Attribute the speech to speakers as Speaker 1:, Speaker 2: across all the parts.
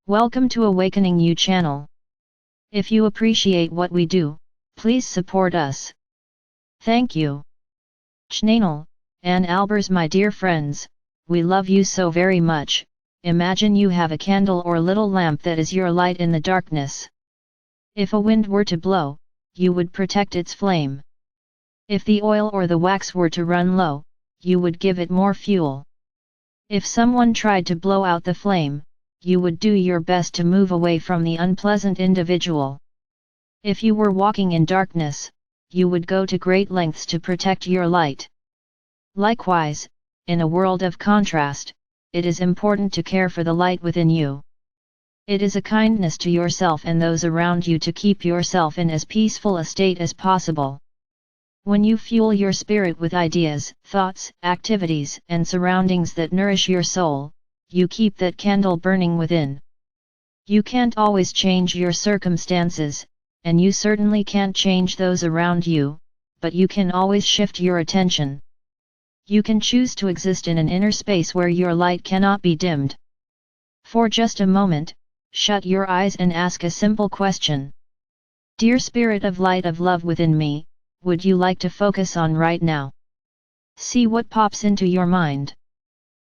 Speaker 1: Welcome to Awakening You channel. If you appreciate what we do, please support us. Thank you. Chnanel, and Albers, my dear friends, we love you so very much. Imagine you have a candle or little lamp that is your light in the darkness. If a wind were to blow, you would protect its flame. If the oil or the wax were to run low, you would give it more fuel. If someone tried to blow out the flame, you would do your best to move away from the unpleasant individual. If you were walking in darkness, you would go to great lengths to protect your light. Likewise, in a world of contrast, it is important to care for the light within you. It is a kindness to yourself and those around you to keep yourself in as peaceful a state as possible. When you fuel your spirit with ideas, thoughts, activities, and surroundings that nourish your soul, you keep that candle burning within. You can't always change your circumstances, and you certainly can't change those around you, but you can always shift your attention. You can choose to exist in an inner space where your light cannot be dimmed. For just a moment, shut your eyes and ask a simple question. Dear Spirit of Light of Love within me, would you like to focus on right now? See what pops into your mind.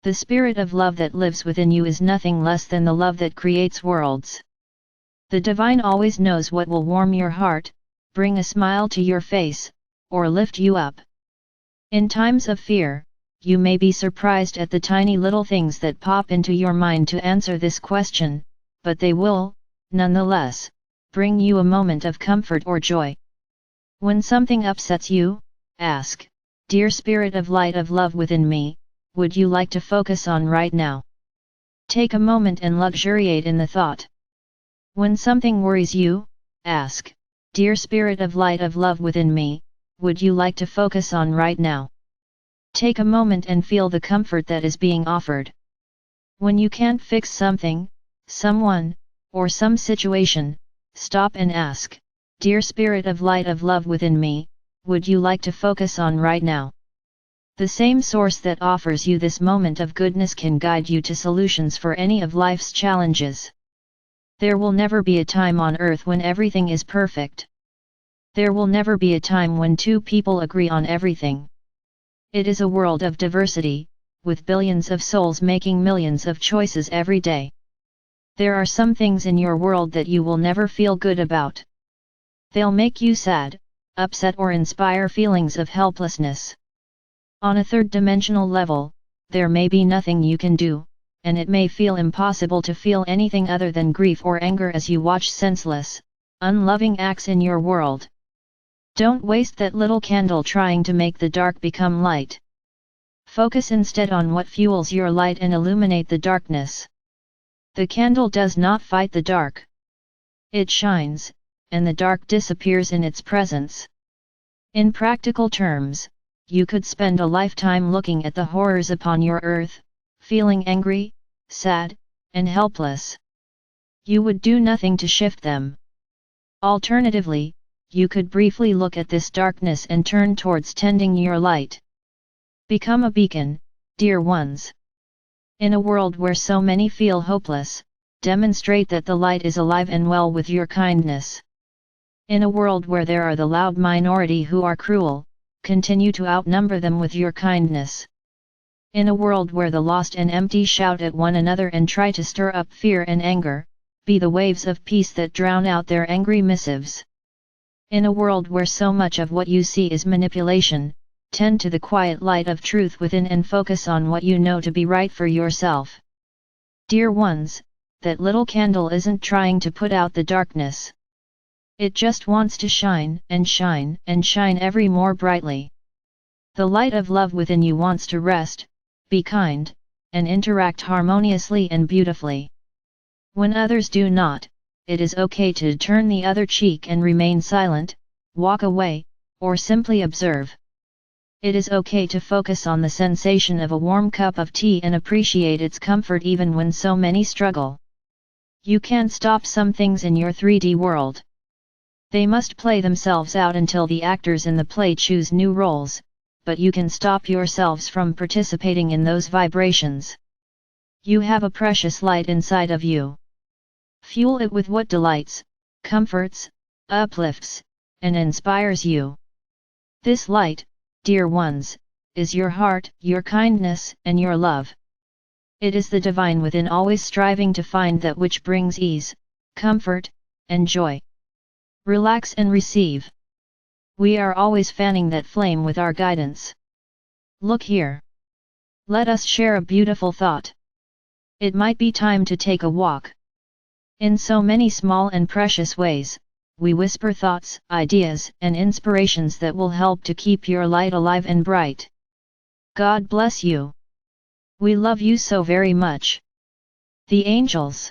Speaker 1: The spirit of love that lives within you is nothing less than the love that creates worlds. The divine always knows what will warm your heart, bring a smile to your face, or lift you up. In times of fear, you may be surprised at the tiny little things that pop into your mind to answer this question, but they will, nonetheless, bring you a moment of comfort or joy. When something upsets you, ask, Dear Spirit of Light of Love within me, would you like to focus on right now? Take a moment and luxuriate in the thought. When something worries you, ask, Dear Spirit of Light of Love within me, would you like to focus on right now? Take a moment and feel the comfort that is being offered. When you can't fix something, someone, or some situation, stop and ask, Dear Spirit of Light of Love within me, would you like to focus on right now? The same source that offers you this moment of goodness can guide you to solutions for any of life's challenges. There will never be a time on earth when everything is perfect. There will never be a time when two people agree on everything. It is a world of diversity, with billions of souls making millions of choices every day. There are some things in your world that you will never feel good about. They'll make you sad, upset, or inspire feelings of helplessness. On a third-dimensional level, there may be nothing you can do, and it may feel impossible to feel anything other than grief or anger as you watch senseless, unloving acts in your world. Don't waste that little candle trying to make the dark become light. Focus instead on what fuels your light and illuminate the darkness. The candle does not fight the dark. It shines, and the dark disappears in its presence. In practical terms, you could spend a lifetime looking at the horrors upon your earth, feeling angry, sad, and helpless. You would do nothing to shift them. Alternatively, you could briefly look at this darkness and turn towards tending your light. Become a beacon, dear ones. In a world where so many feel hopeless, demonstrate that the light is alive and well with your kindness. In a world where there are the loud minority who are cruel, continue to outnumber them with your kindness. In a world where the lost and empty shout at one another and try to stir up fear and anger, be the waves of peace that drown out their angry missives. In a world where so much of what you see is manipulation, tend to the quiet light of truth within and focus on what you know to be right for yourself. Dear ones, that little candle isn't trying to put out the darkness. It just wants to shine and shine and shine ever more brightly. The light of love within you wants to rest, be kind, and interact harmoniously and beautifully. When others do not, it is okay to turn the other cheek and remain silent, walk away, or simply observe. It is okay to focus on the sensation of a warm cup of tea and appreciate its comfort even when so many struggle. You can't stop some things in your 3D world. They must play themselves out until the actors in the play choose new roles, but you can stop yourselves from participating in those vibrations. You have a precious light inside of you. Fuel it with what delights, comforts, uplifts, and inspires you. This light, dear ones, is your heart, your kindness, and your love. It is the divine within, always striving to find that which brings ease, comfort, and joy. Relax and receive. We are always fanning that flame with our guidance. Look here. Let us share a beautiful thought. It might be time to take a walk. In so many small and precious ways, we whisper thoughts, ideas, and inspirations that will help to keep your light alive and bright. God bless you. We love you so very much. The angels.